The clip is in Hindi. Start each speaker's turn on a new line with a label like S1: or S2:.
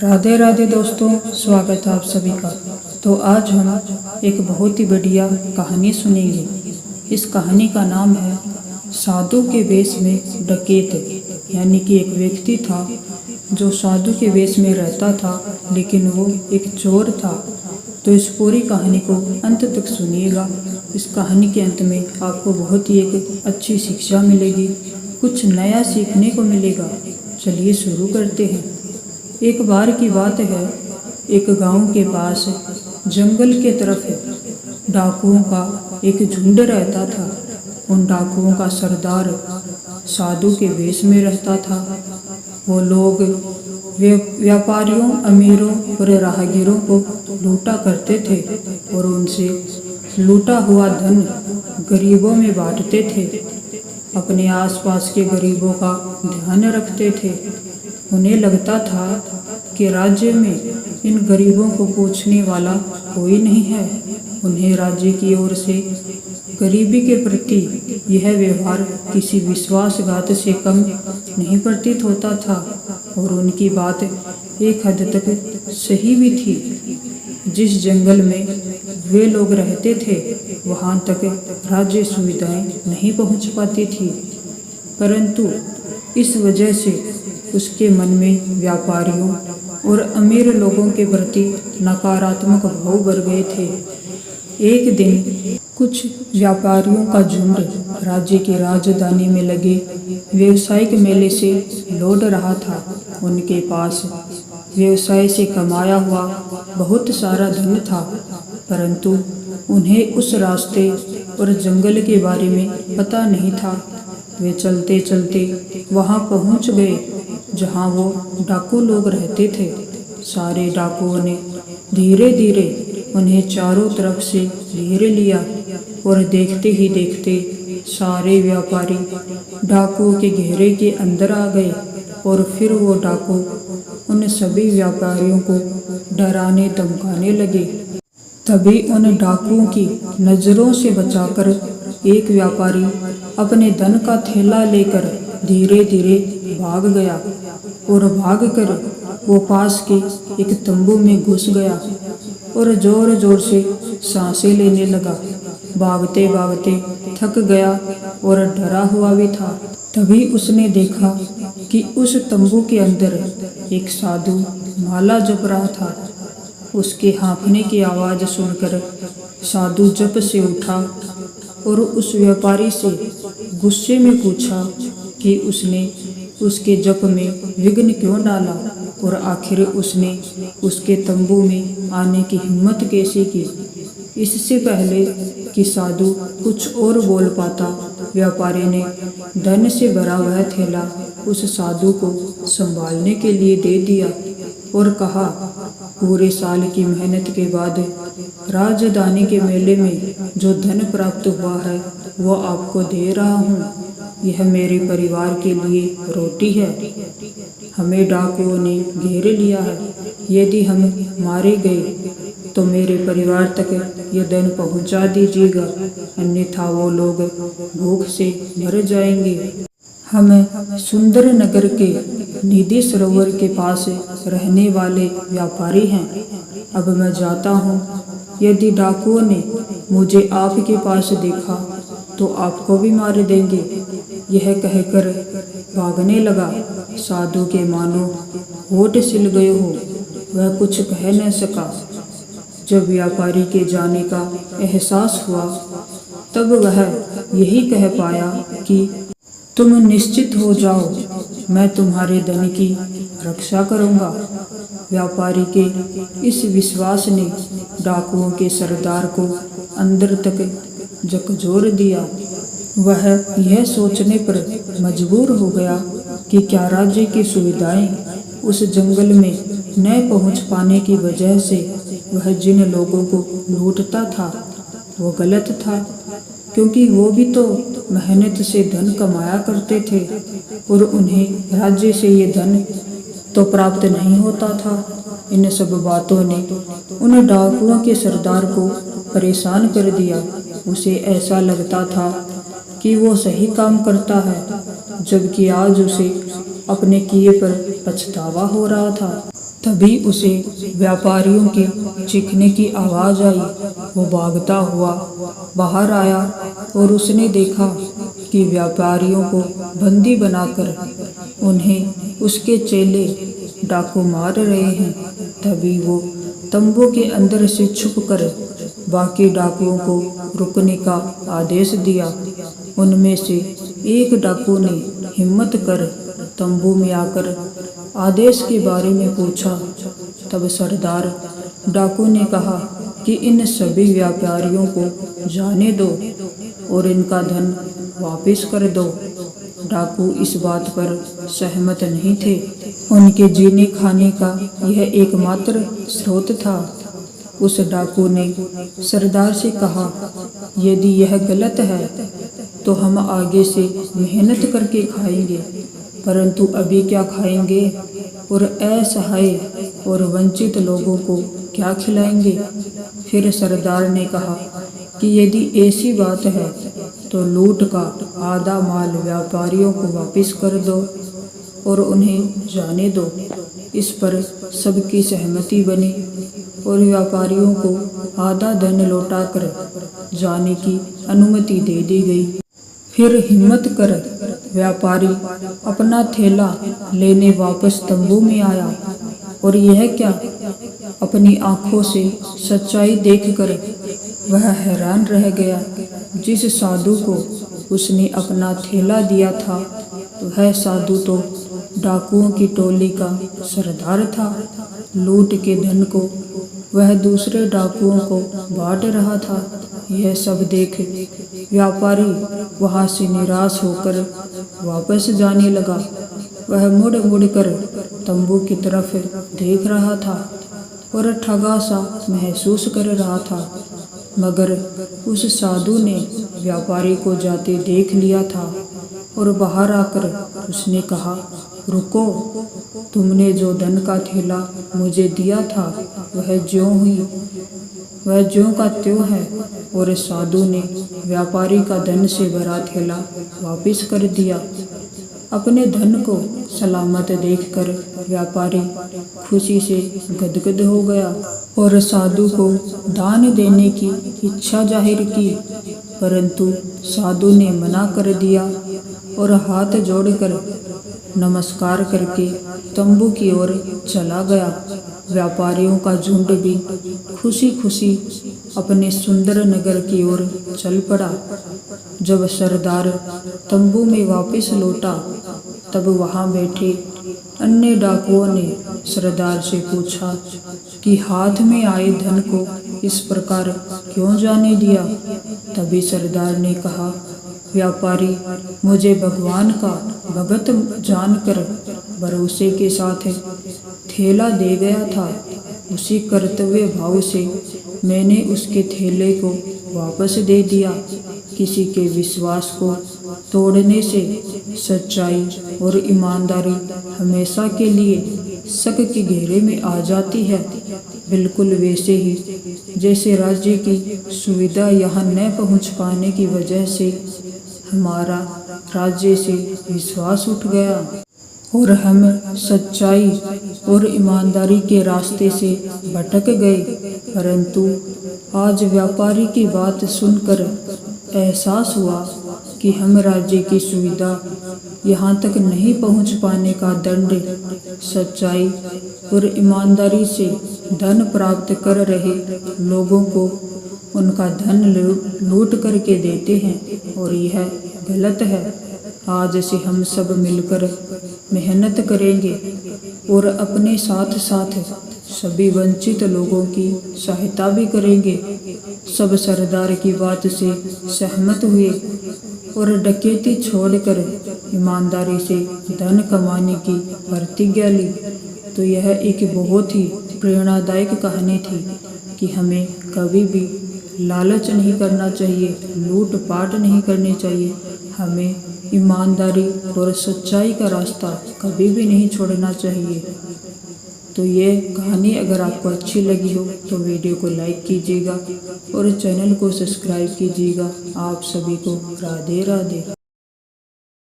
S1: राधे राधे दोस्तों, स्वागत है आप सभी का। तो आज हम एक बहुत ही बढ़िया कहानी सुनेंगे। इस कहानी का नाम है साधु के वेश में डकैत। यानी कि एक व्यक्ति था जो साधु के वेश में रहता था, लेकिन वो एक चोर था। तो इस पूरी कहानी को अंत तक सुनिएगा। इस कहानी के अंत में आपको बहुत ही एक अच्छी शिक्षा मिलेगी, कुछ नया सीखने को मिलेगा। चलिए शुरू करते हैं। एक बार की बात है, एक गांव के पास जंगल के तरफ डाकुओं का एक झुंड रहता था। उन डाकुओं का सरदार साधु के वेश में रहता था। वो लोग व्यापारियों, अमीरों और राहगीरों को लूटा करते थे और उनसे लूटा हुआ धन गरीबों में बांटते थे। अपने आसपास के गरीबों का ध्यान रखते थे। उन्हें लगता था कि राज्य में इन गरीबों को पूछने वाला कोई नहीं है। उन्हें राज्य की ओर से गरीबी के प्रति यह व्यवहार किसी विश्वासघात से कम नहीं प्रतीत होता था और उनकी बात एक हद तक सही भी थी। जिस जंगल में वे लोग रहते थे, वहां तक राज्य सुविधाएं नहीं पहुंच पाती थी, परंतु इस वजह से उसके मन में व्यापारियों और अमीर लोगों के प्रति नकारात्मक भाव भर गए थे। एक दिन कुछ व्यापारियों का झुंड राज्य की राजधानी में लगे व्यवसायिक मेले से लौट रहा था। उनके पास व्यवसाय से कमाया हुआ बहुत सारा धन था, परंतु उन्हें उस रास्ते और जंगल के बारे में पता नहीं था। वे चलते चलते वहां पहुंच गए जहां वो डाकू लोग रहते थे। सारे डाकुओं ने धीरे धीरे उन्हें चारों तरफ से घेर लिया और देखते ही देखते सारे व्यापारी डाकुओं के घेरे के अंदर आ गए और फिर वो डाकू उन सभी व्यापारियों को डराने धमकाने लगे। तभी उन डाकुओं की नजरों से बचाकर एक व्यापारी अपने धन का थैला लेकर धीरे धीरे भाग गया और भागकर वो पास के एक तंबू में घुस गया और जोर जोर से सांसें लेने लगा। भागते भागते थक गया और डरा हुआ भी था। तभी उसने देखा कि उस तंबू के अंदर एक साधु माला जप रहा था। उसके हाँफने की आवाज़ सुनकर साधु जप से उठा और उस व्यापारी से गुस्से में पूछा कि उसने उसके जप में विघ्न क्यों डाला और आखिर उसने उसके तंबू में आने की हिम्मत कैसे की। इससे पहले कि साधु कुछ और बोल पाता, व्यापारी ने धन से भरा वह थैला उस साधु को संभालने के लिए दे दिया और कहा, पूरे साल की मेहनत के बाद राजधानी के मेले में जो धन प्राप्त हुआ है वो आपको दे रहा हूँ। यह मेरे परिवार के लिए रोटी है। हमें डाकुओं ने घेर लिया है। यदि हम मारे गए तो मेरे परिवार तक यह धन पहुँचा दीजिएगा, अन्यथा वो लोग भूख से मर जाएंगे। हम सुंदर नगर के निधि सरोवर के पास रहने वाले व्यापारी हैं। अब मैं जाता हूँ। यदि डाकुओं ने मुझे आपके पास देखा तो आपको भी मार देंगे। यह कहकर भागने लगा। साधु के मानो होठ सिल गए हो, वह कुछ कह न सका। जब व्यापारी के जाने का एहसास हुआ तब वह यही कह पाया कि तुम निश्चित हो जाओ, मैं तुम्हारे धन की रक्षा करूंगा। व्यापारी के इस विश्वास ने डाकुओं के सरदार को अंदर तक झकझोर दिया। वह यह सोचने पर मजबूर हो गया कि क्या राज्य की सुविधाएं उस जंगल में न पहुंच पाने की वजह से वह जिन लोगों को लूटता था वो गलत था, क्योंकि वो भी तो मेहनत से धन कमाया करते थे और उन्हें राज्य से ये धन तो प्राप्त नहीं होता था। इन सब बातों ने उन डाकुओं के सरदार को परेशान कर दिया। उसे ऐसा लगता था कि वो सही काम करता है, जबकि आज उसे अपने किए पर पछतावा हो रहा था। तभी उसे व्यापारियों के चीखने की आवाज़ आई। वो भागता हुआ बाहर आया और उसने देखा कि व्यापारियों को बंदी बनाकर उन्हें उसके चेले डाकू मार रहे हैं। तभी वो तंबू के अंदर से छुपकर बाकी डाकुओं को रुकने का आदेश दिया। उनमें से एक डाकू ने हिम्मत कर तंबू में आकर आदेश के बारे में पूछा। तब सरदार डाकू ने कहा कि इन सभी व्यापारियों को जाने दो और इनका धन वापस कर दो। डाकू इस बात पर सहमत नहीं थे। उनके जीने खाने का यह एकमात्र स्रोत था। उस डाकू ने सरदार से कहा, यदि यह गलत है तो हम आगे से मेहनत करके खाएंगे, परंतु अभी क्या खाएंगे और असहाय और वंचित लोगों को क्या खिलाएंगे। फिर सरदार ने कहा कि यदि ऐसी बात है तो लूट का आधा माल व्यापारियों को वापस कर दो और उन्हें जाने दो। इस पर सबकी सहमति बनी और व्यापारियों को आधा धन लौटाकर जाने की अनुमति दे दी गई। फिर हिम्मत कर व्यापारी अपना थैला लेने वापस तंबू में आया और यह क्या, अपनी आंखों से सच्चाई देखकर वह हैरान रह गया। जिस साधु को उसने अपना थैला दिया था वह साधु तो डाकुओं की टोली का सरदार था। लूट के धन को वह दूसरे डाकुओं को बांट रहा था। यह सब देख व्यापारी वहां से निराश होकर वापस जाने लगा। वह मुड़ मुड़ कर तंबू की तरफ देख रहा था और ठगा सा महसूस कर रहा था, मगर उस साधु ने व्यापारी को जाते देख लिया था और बाहर आकर उसने कहा, रुको, तुमने जो धन का थैला मुझे दिया था वह ज्यों का त्यों है। और साधु ने व्यापारी का धन से भरा थैला वापस कर दिया। अपने धन को सलामत देखकर व्यापारी खुशी से गदगद हो गया और साधु को दान देने की इच्छा जाहिर की, परंतु साधु ने मना कर दिया और हाथ जोड़कर नमस्कार करके तंबू की ओर चला गया। व्यापारियों का झुंड भी खुशी खुशी अपने सुंदर नगर की ओर चल पड़ा। जब सरदार तंबू में वापस लौटा तब वहां बैठे अन्य डाकुओं ने सरदार से पूछा कि हाथ में आए धन को इस प्रकार क्यों जाने दिया। तभी सरदार ने कहा, व्यापारी मुझे भगवान का भगत जानकर भरोसे के साथ थैला दे गया था। उसी कर्तव्य भाव से मैंने उसके थैले को वापस दे दिया। किसी के विश्वास को तोड़ने से सच्चाई और ईमानदारी हमेशा के लिए शक के घेरे में आ जाती है। बिल्कुल वैसे ही जैसे राज्य की सुविधा यहाँ न पहुँच पाने की वजह से हमारा राज्य से विश्वास उठ गया और हम सच्चाई और ईमानदारी के रास्ते से भटक गए। परंतु आज व्यापारी की बात सुनकर एहसास हुआ कि हम राज्य की सुविधा यहाँ तक नहीं पहुँच पाने का दंड सच्चाई और ईमानदारी से धन प्राप्त कर रहे लोगों को उनका धन लूट करके देते हैं और यह गलत है। आज से हम सब मिलकर मेहनत करेंगे और अपने साथ साथ सभी वंचित लोगों की सहायता भी करेंगे। सब सरदार की बात से सहमत हुए और डकैती छोड़कर ईमानदारी से धन कमाने की प्रतिज्ञा ली। तो यह एक बहुत ही प्रेरणादायक कहानी थी कि हमें कभी भी लालच नहीं करना चाहिए, लूट पाट नहीं करनी चाहिए। हमें ईमानदारी और सच्चाई का रास्ता कभी भी नहीं छोड़ना चाहिए। तो ये कहानी अगर आपको अच्छी लगी हो तो वीडियो को लाइक कीजिएगा और चैनल को सब्सक्राइब कीजिएगा। आप सभी को राधे राधे।